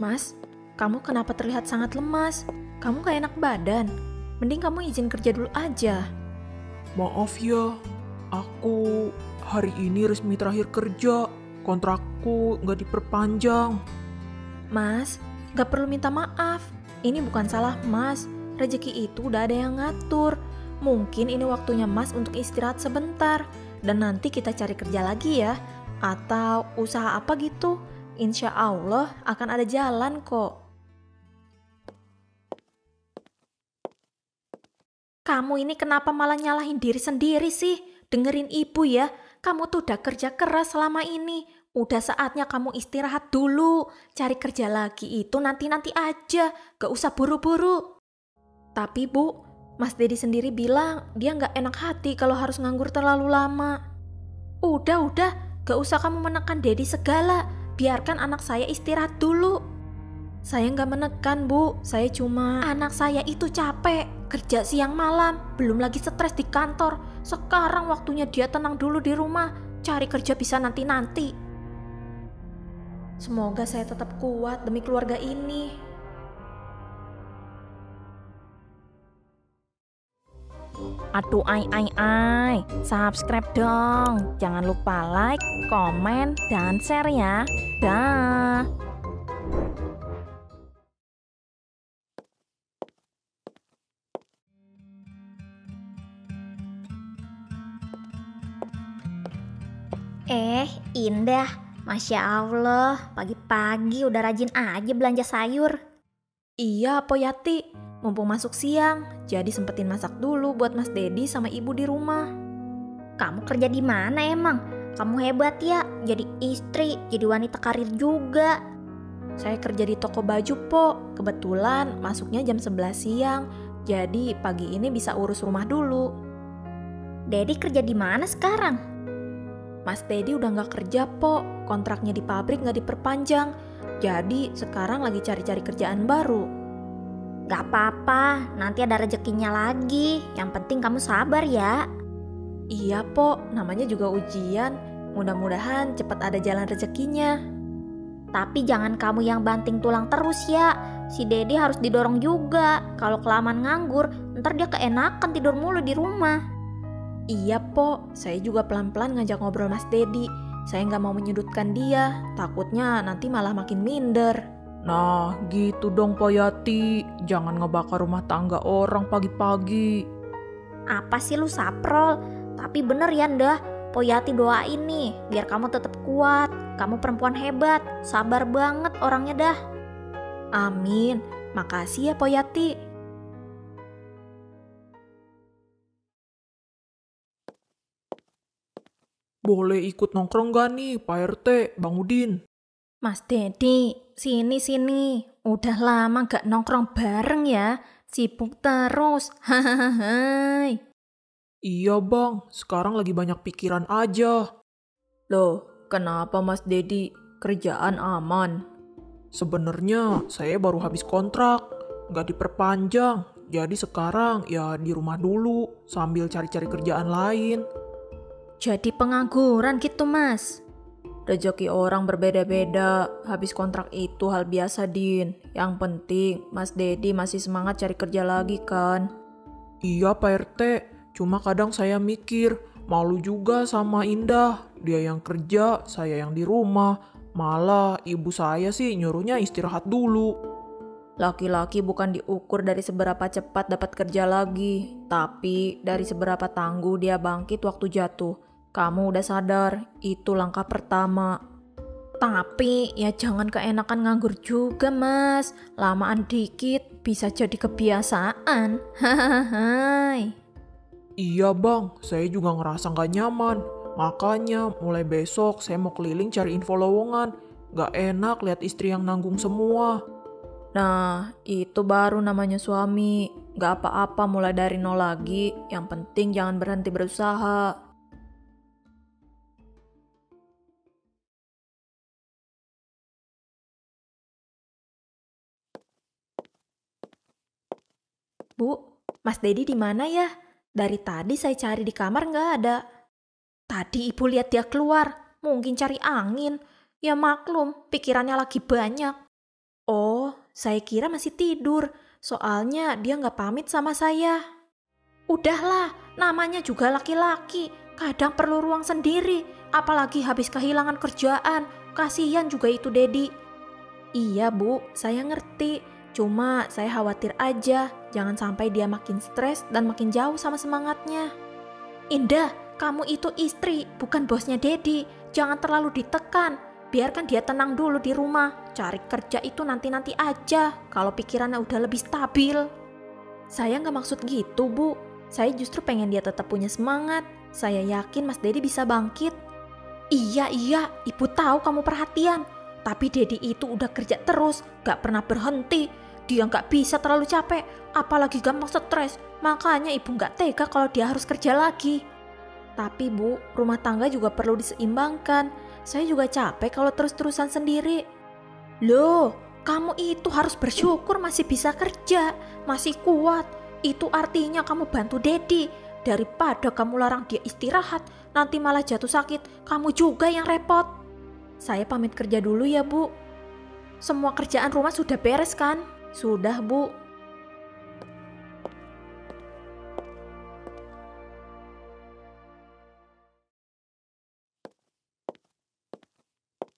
Mas, kamu kenapa terlihat sangat lemas? Kamu gak enak badan. Mending kamu izin kerja dulu aja. Maaf ya, aku hari ini resmi terakhir kerja. Kontrakku nggak diperpanjang. Mas, gak perlu minta maaf. Ini bukan salah Mas. Rezeki itu udah ada yang ngatur. Mungkin ini waktunya Mas untuk istirahat sebentar. Dan nanti kita cari kerja lagi ya. Atau usaha apa gitu. Insya Allah akan ada jalan kok. Kamu ini kenapa malah nyalahin diri sendiri sih? Dengerin ibu ya. Kamu tuh udah kerja keras selama ini. Udah saatnya kamu istirahat dulu. Cari kerja lagi itu nanti-nanti aja. Gak usah buru-buru. Tapi Bu, Mas Dedi sendiri bilang dia gak enak hati kalau harus nganggur terlalu lama. Udah. Gak usah kamu menekan Dedi segala. Biarkan anak saya istirahat dulu. Saya gak menekan Bu. Saya cuma anak saya itu capek. Kerja siang malam. Belum lagi stres di kantor. Sekarang waktunya dia tenang dulu di rumah. Cari kerja bisa nanti-nanti. Semoga saya tetap kuat demi keluarga ini. Aduh ai, subscribe dong. Jangan lupa like, komen, dan share ya. Dah. Indah, Masya Allah, pagi-pagi udah rajin aja belanja sayur. Iya Po Yati, mumpung masuk siang, jadi sempetin masak dulu buat Mas Dedi sama ibu di rumah. Kamu kerja di mana emang? Kamu hebat ya, jadi istri, jadi wanita karir juga. Saya kerja di toko baju Po, kebetulan masuknya jam 11 siang, jadi pagi ini bisa urus rumah dulu. Dedi kerja di mana sekarang? Mas Dedi udah gak kerja Po, kontraknya di pabrik gak diperpanjang, jadi sekarang lagi cari-cari kerjaan baru. Gak apa-apa, nanti ada rezekinya lagi, yang penting kamu sabar ya. Iya Po, namanya juga ujian, mudah-mudahan cepat ada jalan rezekinya. Tapi jangan kamu yang banting tulang terus ya, si Dedi harus didorong juga, kalau kelamaan nganggur, ntar dia keenakan tidur mulu di rumah. Iya Po, saya juga pelan-pelan ngajak ngobrol Mas Dedi. Saya gak mau menyudutkan dia, takutnya nanti malah makin minder. Nah, gitu dong Po Yati. Jangan ngebakar rumah tangga orang pagi-pagi. Apa sih lu saprol? Tapi bener ya ndah, Po Yati doain nih, biar kamu tetap kuat. Kamu perempuan hebat, sabar banget orangnya dah. Amin, makasih ya Po Yati. Boleh ikut nongkrong gak nih Pak RT, Bang Udin? Mas Dedi, sini. Udah lama gak nongkrong bareng ya. Sibuk terus. Hahaha. Iya Bang, sekarang lagi banyak pikiran aja. Loh, kenapa Mas Dedi? Kerjaan aman? Sebenarnya saya baru habis kontrak, gak diperpanjang. Jadi sekarang ya di rumah dulu sambil cari-cari kerjaan lain. Jadi pengangguran gitu Mas? Rezeki orang berbeda-beda, habis kontrak itu hal biasa Din. Yang penting Mas Dedi masih semangat cari kerja lagi kan? Iya Pak RT, cuma kadang saya mikir, malu juga sama Indah. Dia yang kerja, saya yang di rumah. Malah ibu saya sih nyuruhnya istirahat dulu. Laki-laki bukan diukur dari seberapa cepat dapat kerja lagi, tapi dari seberapa tangguh dia bangkit waktu jatuh. Kamu udah sadar, itu langkah pertama. Tapi ya jangan keenakan nganggur juga Mas. Lamaan dikit bisa jadi kebiasaan. Hahaha. Iya Bang, saya juga ngerasa gak nyaman. Makanya mulai besok saya mau keliling cari info lowongan. Gak enak lihat istri yang nanggung semua. Nah, itu baru namanya suami. Gak apa-apa mulai dari nol lagi. Yang penting jangan berhenti berusaha. Bu, Mas Dedi di mana ya? Dari tadi saya cari di kamar nggak ada. Tadi ibu lihat dia keluar, mungkin cari angin. Ya maklum, pikirannya lagi banyak. Oh, saya kira masih tidur. Soalnya dia nggak pamit sama saya. Udahlah, namanya juga laki-laki. Kadang perlu ruang sendiri. Apalagi habis kehilangan kerjaan. Kasihan juga itu Dedi. Iya Bu, saya ngerti. Cuma saya khawatir aja. Jangan sampai dia makin stres dan makin jauh sama semangatnya. Indah, kamu itu istri, bukan bosnya Dedi. Jangan terlalu ditekan. Biarkan dia tenang dulu di rumah. Cari kerja itu nanti-nanti aja. Kalau pikirannya udah lebih stabil. Saya nggak maksud gitu, Bu. Saya justru pengen dia tetap punya semangat. Saya yakin Mas Dedi bisa bangkit. Iya, Ibu tahu kamu perhatian. Tapi Dedi itu udah kerja terus, nggak pernah berhenti. Dia nggak bisa terlalu capek, apalagi gampang stres. Makanya Ibu nggak tega kalau dia harus kerja lagi. Tapi Bu, rumah tangga juga perlu diseimbangkan. Saya juga capek kalau terus-terusan sendiri. Loh, kamu itu harus bersyukur masih bisa kerja, masih kuat. Itu artinya kamu bantu Dedi. Daripada kamu larang dia istirahat, nanti malah jatuh sakit, kamu juga yang repot. Saya pamit kerja dulu ya Bu. Semua kerjaan rumah sudah beres kan? Sudah Bu.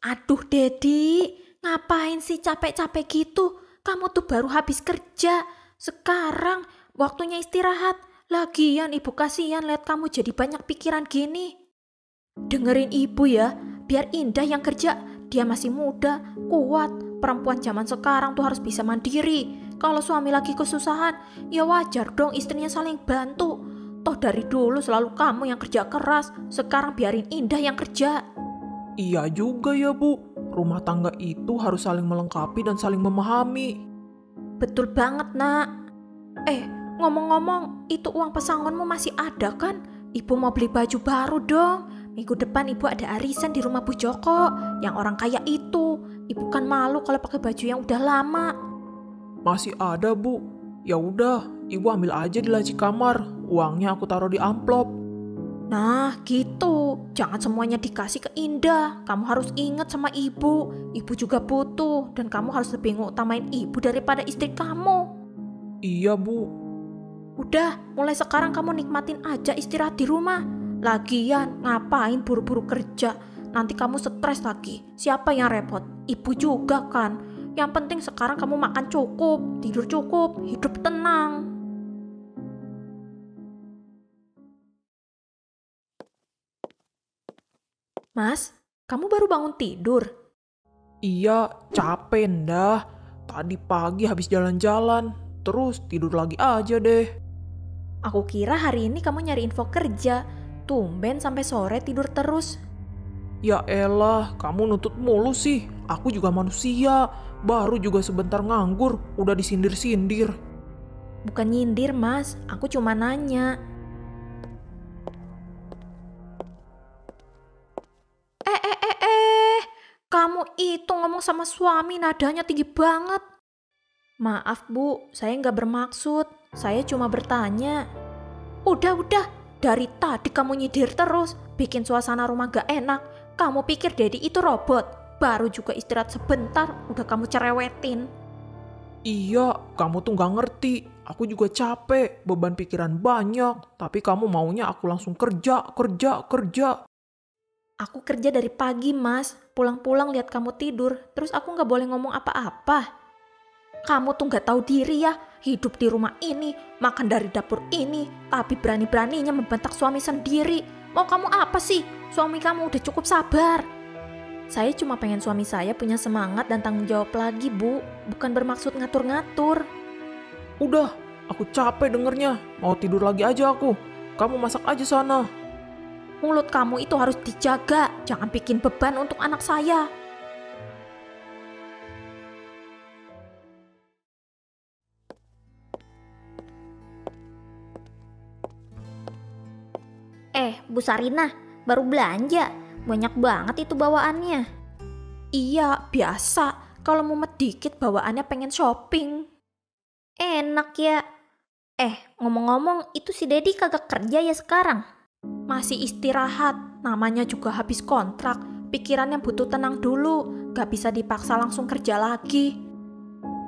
Aduh Dedi, ngapain sih capek-capek gitu? Kamu tuh baru habis kerja. Sekarang waktunya istirahat. Lagian Ibu kasihan lihat kamu jadi banyak pikiran gini. Dengerin Ibu ya, biar Indah yang kerja. Dia masih muda, kuat. Perempuan zaman sekarang tuh harus bisa mandiri. Kalau suami lagi kesusahan, ya wajar dong istrinya saling bantu. Toh dari dulu selalu kamu yang kerja keras. Sekarang biarin Indah yang kerja. Iya juga ya Bu, rumah tangga itu harus saling melengkapi dan saling memahami. Betul banget nak. Ngomong-ngomong, itu uang pesangonmu masih ada kan? Ibu mau beli baju baru dong. Minggu depan Ibu ada arisan di rumah Bu Joko, yang orang kaya itu. Ibu kan malu kalau pakai baju yang udah lama. Masih ada Bu. Ya udah, Ibu ambil aja di laci kamar. Uangnya aku taruh di amplop. Nah gitu, jangan semuanya dikasih ke Indah. Kamu harus ingat sama Ibu. Ibu juga butuh, dan kamu harus lebih ngutamain Ibu daripada istri kamu. Iya Bu. Udah, mulai sekarang kamu nikmatin aja istirahat di rumah. Lagian, ngapain buru-buru kerja? Nanti kamu stres lagi. Siapa yang repot? Ibu juga kan. Yang penting sekarang kamu makan cukup, tidur cukup, hidup tenang. Mas, kamu baru bangun tidur? Iya, capek dah. Tadi pagi habis jalan-jalan, terus tidur lagi aja deh. Aku kira hari ini kamu nyari info kerja. Tumben sampai sore tidur terus. Ya elah, kamu nutut mulu sih. Aku juga manusia. Baru juga sebentar nganggur, udah disindir-sindir. Bukan nyindir mas, aku cuma nanya. Kamu itu ngomong sama suami nadanya tinggi banget. Maaf Bu, saya nggak bermaksud. Saya cuma bertanya. Udah, dari tadi kamu nyindir terus, bikin suasana rumah gak enak. Kamu pikir Dedi itu robot? Baru juga istirahat sebentar, udah kamu cerewetin. Iya, kamu tuh gak ngerti. Aku juga capek, beban pikiran banyak. Tapi kamu maunya aku langsung kerja. Aku kerja dari pagi mas, pulang-pulang lihat kamu tidur, terus aku gak boleh ngomong apa-apa. Kamu tuh gak tahu diri ya, hidup di rumah ini, makan dari dapur ini, tapi berani-beraninya membentak suami sendiri. Mau kamu apa sih? Suami kamu udah cukup sabar. Saya cuma pengen suami saya punya semangat dan tanggung jawab lagi Bu, bukan bermaksud ngatur-ngatur. Udah, aku capek dengernya. Mau tidur lagi aja aku. Kamu masak aja sana. Mulut kamu itu harus dijaga, jangan bikin beban untuk anak saya. Bu Sarina, baru belanja. Banyak banget itu bawaannya. Iya, biasa. Kalau mumet dikit bawaannya pengen shopping. Enak ya. Ngomong-ngomong, itu si Dedi kagak kerja ya sekarang? Masih istirahat, namanya juga habis kontrak. Pikirannya butuh tenang dulu, gak bisa dipaksa langsung kerja lagi.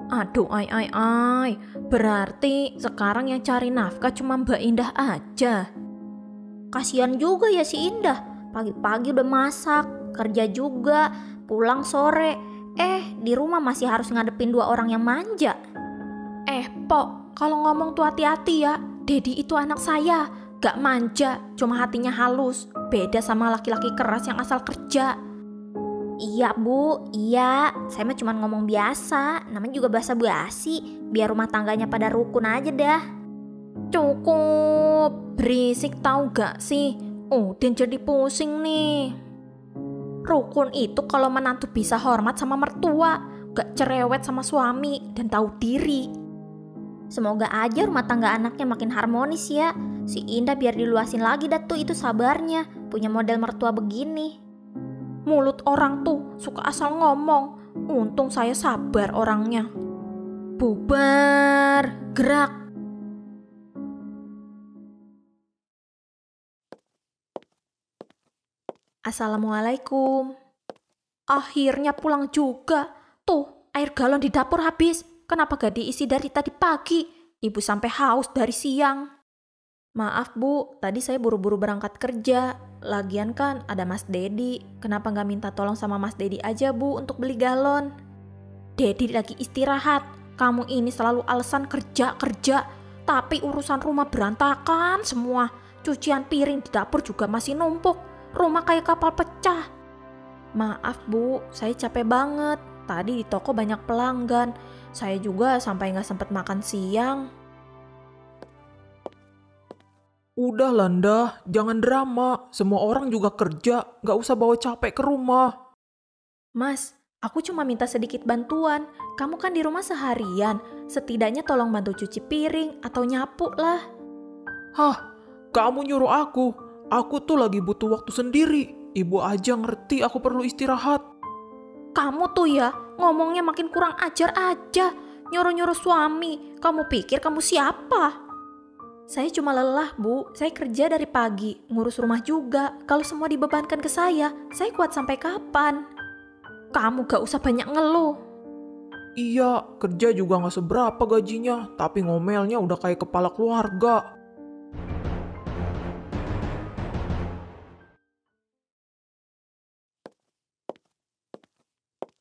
Aduh, ai. Berarti sekarang yang cari nafkah cuma Mbak Indah aja. Kasihan juga ya si Indah. Pagi-pagi udah masak, kerja juga, pulang sore. Di rumah masih harus ngadepin 2 orang yang manja. Pok, kalau ngomong tuh hati-hati ya. Dedi itu anak saya, gak manja, cuma hatinya halus. Beda sama laki-laki keras yang asal kerja. Iya Bu, iya. Saya mah cuma ngomong biasa. Namanya juga basa-basi. Biar rumah tangganya pada rukun aja dah. Cukup, berisik tahu gak sih? Udin jadi pusing nih. Rukun itu kalau menantu bisa hormat sama mertua, gak cerewet sama suami, dan tahu diri. Semoga aja rumah tangga anaknya makin harmonis ya. Si Indah biar diluasin lagi dah tuh itu sabarnya. Punya model mertua begini. Mulut orang tuh suka asal ngomong. Untung saya sabar orangnya. Bubar, gerak. Assalamualaikum. Akhirnya pulang juga. Tuh, air galon di dapur habis. Kenapa gak diisi dari tadi pagi? Ibu sampai haus dari siang. Maaf Bu, tadi saya buru-buru berangkat kerja. Lagian kan ada Mas Dedi. Kenapa gak minta tolong sama Mas Dedi aja Bu untuk beli galon? Dedi lagi istirahat. Kamu ini selalu alasan kerja. Tapi urusan rumah berantakan semua. Cucian piring di dapur juga masih numpuk. Rumah kayak kapal pecah. Maaf Bu, saya capek banget. Tadi di toko banyak pelanggan. Saya juga sampai gak sempet makan siang. Udah Landa, jangan drama. Semua orang juga kerja, gak usah bawa capek ke rumah. Mas, aku cuma minta sedikit bantuan. Kamu kan di rumah seharian. Setidaknya tolong bantu cuci piring atau nyapu lah. Hah, kamu nyuruh aku? Aku tuh lagi butuh waktu sendiri. Ibu aja ngerti aku perlu istirahat. Kamu tuh ya, ngomongnya makin kurang ajar aja. Nyuruh-nyuruh suami. Kamu pikir kamu siapa? Saya cuma lelah Bu, saya kerja dari pagi, ngurus rumah juga. Kalau semua dibebankan ke saya kuat sampai kapan? Kamu gak usah banyak ngeluh. Iya, kerja juga gak seberapa gajinya, tapi ngomelnya udah kayak kepala keluarga.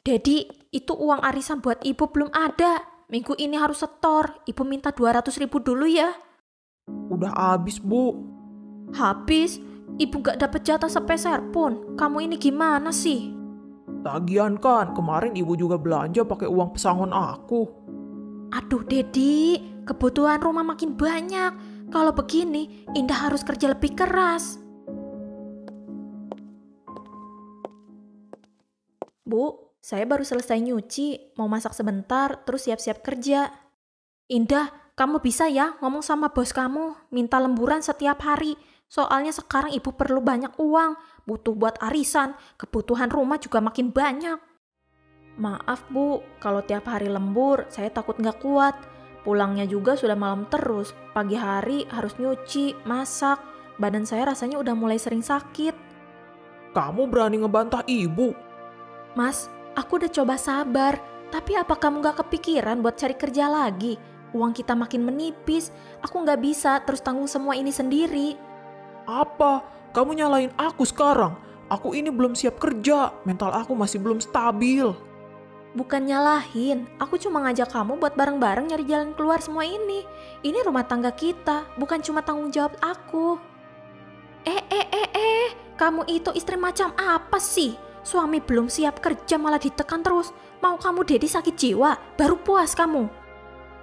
Dedi, itu uang arisan buat ibu belum ada. Minggu ini harus setor, ibu minta 200.000 dulu ya. Udah habis Bu. Habis? Ibu gak dapet jatah sepeser pun. Kamu ini gimana sih? Tagihan kan, kemarin ibu juga belanja pakai uang pesangon aku. Aduh Dedi, kebutuhan rumah makin banyak. Kalau begini, Indah harus kerja lebih keras. Bu, saya baru selesai nyuci, mau masak sebentar, terus siap-siap kerja. Indah, kamu bisa ya ngomong sama bos kamu, minta lemburan setiap hari. Soalnya sekarang ibu perlu banyak uang, butuh buat arisan, kebutuhan rumah juga makin banyak. Maaf Bu, kalau tiap hari lembur, saya takut gak kuat. Pulangnya juga sudah malam terus, pagi hari harus nyuci, masak. Badan saya rasanya udah mulai sering sakit. Kamu berani ngebantah ibu? Mas, aku udah coba sabar, tapi apa kamu gak kepikiran buat cari kerja lagi? Uang kita makin menipis, aku gak bisa terus tanggung semua ini sendiri. Apa? Kamu nyalain aku sekarang? Aku ini belum siap kerja, mental aku masih belum stabil. Bukan nyalahin, aku cuma ngajak kamu buat bareng-bareng nyari jalan keluar semua ini. Ini rumah tangga kita, bukan cuma tanggung jawab aku. Kamu itu istri macam apa sih? Suami belum siap kerja malah ditekan terus. Mau kamu Dedi sakit jiwa, baru puas kamu.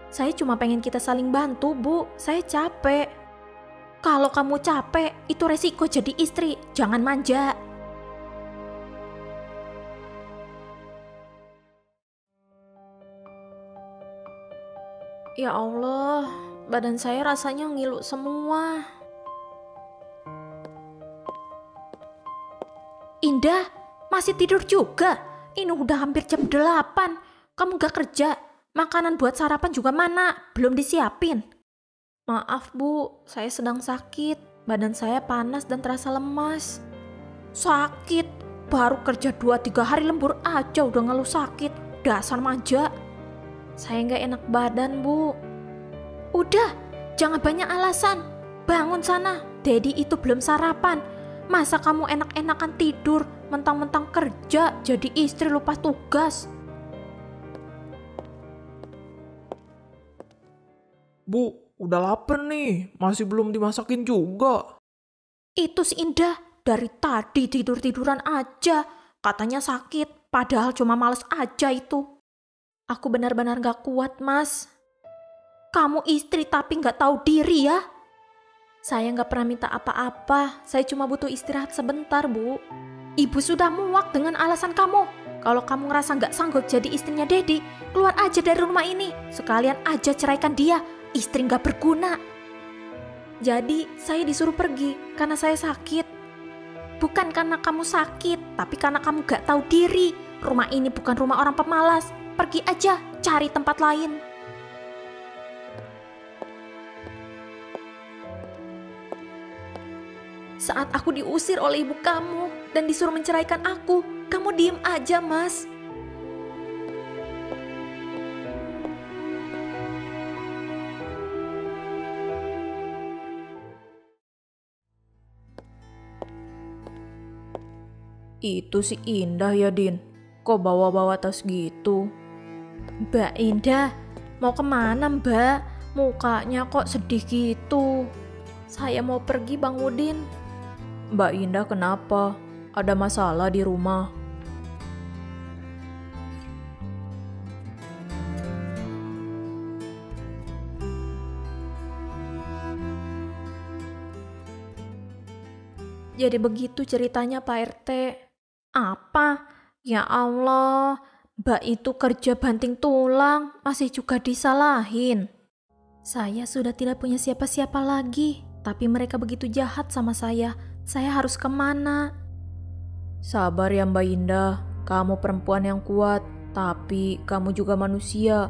Saya cuma pengen kita saling bantu, Bu. Saya capek. Kalau kamu capek, itu resiko jadi istri. Jangan manja. Ya Allah, badan saya rasanya ngilu semua. Indah, masih tidur juga? Ini udah hampir jam 8. Kamu gak kerja? Makanan buat sarapan juga mana? Belum disiapin. Maaf Bu, saya sedang sakit. Badan saya panas dan terasa lemas. Sakit? Baru kerja 2-3 hari lembur aja udah ngeluh sakit. Dasar manja. Saya nggak enak badan, Bu. Udah, jangan banyak alasan. Bangun sana, Dedi itu belum sarapan. Masa kamu enak-enakan tidur, mentang-mentang kerja jadi istri lupa tugas? Bu, udah lapar nih, masih belum dimasakin juga. Itu si Indah, dari tadi tidur-tiduran aja. Katanya sakit, padahal cuma males aja itu. Aku benar-benar gak kuat, Mas. Kamu istri tapi gak tahu diri ya? Saya gak pernah minta apa-apa, saya cuma butuh istirahat sebentar, Bu. Ibu sudah muak dengan alasan kamu. Kalau kamu ngerasa gak sanggup jadi istrinya Dedi, keluar aja dari rumah ini. Sekalian aja ceraikan dia, istri gak berguna. Jadi saya disuruh pergi karena saya sakit. Bukan karena kamu sakit, tapi karena kamu gak tahu diri. Rumah ini bukan rumah orang pemalas. Pergi aja, cari tempat lain. Saat aku diusir oleh ibu kamu dan disuruh menceraikan aku, kamu diem aja, Mas. Itu si Indah ya, Din. Kok bawa-bawa tas gitu? Mbak Indah, mau kemana, Mbak? Mukanya kok sedih gitu. Saya mau pergi, Bang Udin. Mbak Indah kenapa? Ada masalah di rumah? Jadi begitu ceritanya, Pak RT. Apa? Ya Allah, Mbak itu kerja banting tulang, masih juga disalahin. Saya sudah tidak punya siapa-siapa lagi, tapi mereka begitu jahat sama saya. Saya harus kemana? Sabar ya Mbak Indah, kamu perempuan yang kuat, tapi kamu juga manusia.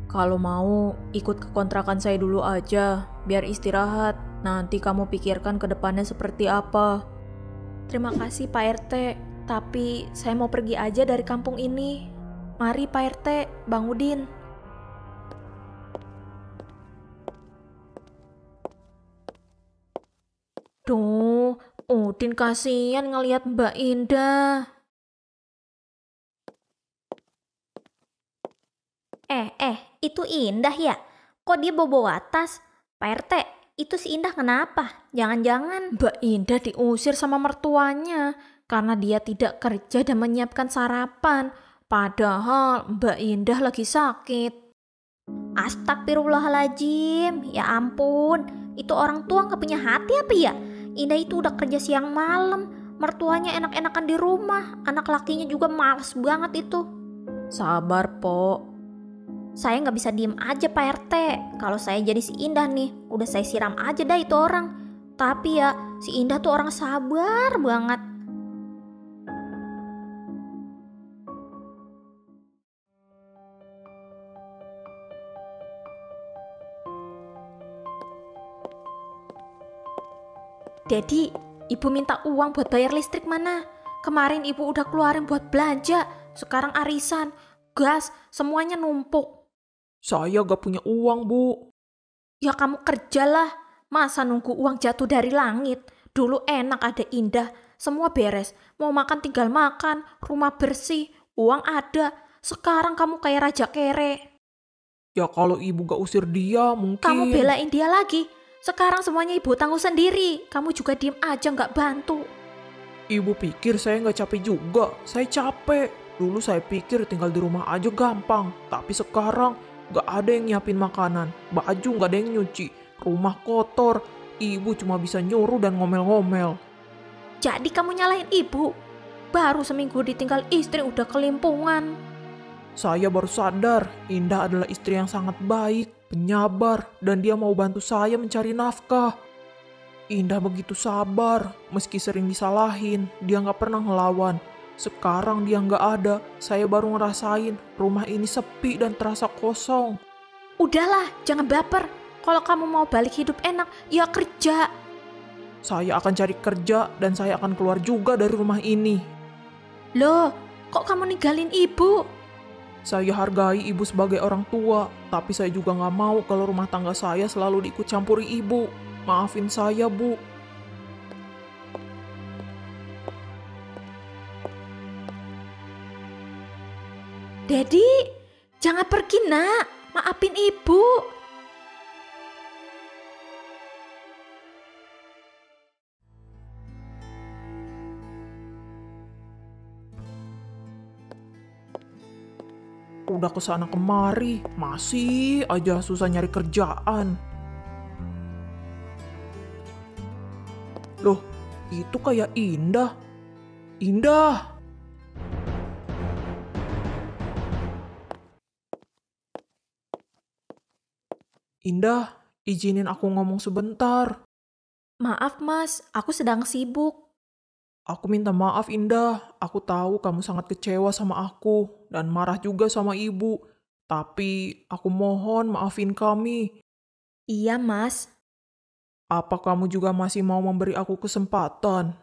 Kalau mau, ikut ke kontrakan saya dulu aja, biar istirahat. Nanti kamu pikirkan ke depannya seperti apa. Terima kasih Pak RT, tapi saya mau pergi aja dari kampung ini. Mari Pak RT, Bang Udin. Duh, Udin kasihan ngelihat Mbak Indah. Itu Indah ya? Kok dia bawa tas? Pak RT, itu si Indah kenapa? Jangan-jangan Mbak Indah diusir sama mertuanya karena dia tidak kerja dan menyiapkan sarapan. Padahal Mbak Indah lagi sakit. Astagfirullahaladzim. Ya ampun, itu orang tua gak punya hati apa ya? Indah itu udah kerja siang malam, mertuanya enak-enakan di rumah, anak lakinya juga males banget itu. Sabar, Po. Saya gak bisa diem aja Pak RT. Kalau saya jadi si Indah nih, udah saya siram aja dah itu orang. Tapi ya, si Indah tuh orang sabar banget. Dedi, ibu minta uang buat bayar listrik mana? Kemarin ibu udah keluarin buat belanja, sekarang arisan, gas, semuanya numpuk. Saya gak punya uang, Bu. Ya kamu kerjalah, masa nunggu uang jatuh dari langit? Dulu enak ada Indah, semua beres, mau makan tinggal makan, rumah bersih, uang ada. Sekarang kamu kayak raja kere. Ya kalau ibu gak usir dia mungkin. Kamu belain dia lagi. Sekarang semuanya ibu tanggung sendiri. Kamu juga diem aja gak bantu. Ibu pikir saya gak capek juga. Saya capek. Dulu saya pikir tinggal di rumah aja gampang. Tapi sekarang gak ada yang nyiapin makanan. Baju gak ada yang nyuci. Rumah kotor. Ibu cuma bisa nyuruh dan ngomel-ngomel. Jadi kamu nyalahin ibu? Baru seminggu ditinggal istri udah kelimpungan. Saya baru sadar Indah adalah istri yang sangat baik, penyabar, dan dia mau bantu saya mencari nafkah. Indah begitu sabar, meski sering disalahin, dia gak pernah ngelawan. Sekarang dia gak ada, saya baru ngerasain rumah ini sepi dan terasa kosong. Udahlah, jangan baper. Kalau kamu mau balik hidup enak, ya kerja. Saya akan cari kerja dan saya akan keluar juga dari rumah ini. Loh, kok kamu ninggalin ibu? Saya hargai ibu sebagai orang tua, tapi saya juga nggak mau kalau rumah tangga saya selalu diikut campuri ibu. Maafin saya, Bu. Dedi, jangan pergi nak. Maafin ibu. Udah kesana kemari, masih aja susah nyari kerjaan. Loh, itu kayak Indah. Indah! Indah, izinin aku ngomong sebentar. Maaf mas, aku sedang sibuk. Aku minta maaf Indah, aku tahu kamu sangat kecewa sama aku dan marah juga sama ibu. Tapi aku mohon maafin kami. Iya mas. Apa kamu juga masih mau memberi aku kesempatan?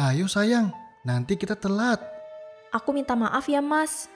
Ayo sayang, nanti kita telat. Aku minta maaf ya mas.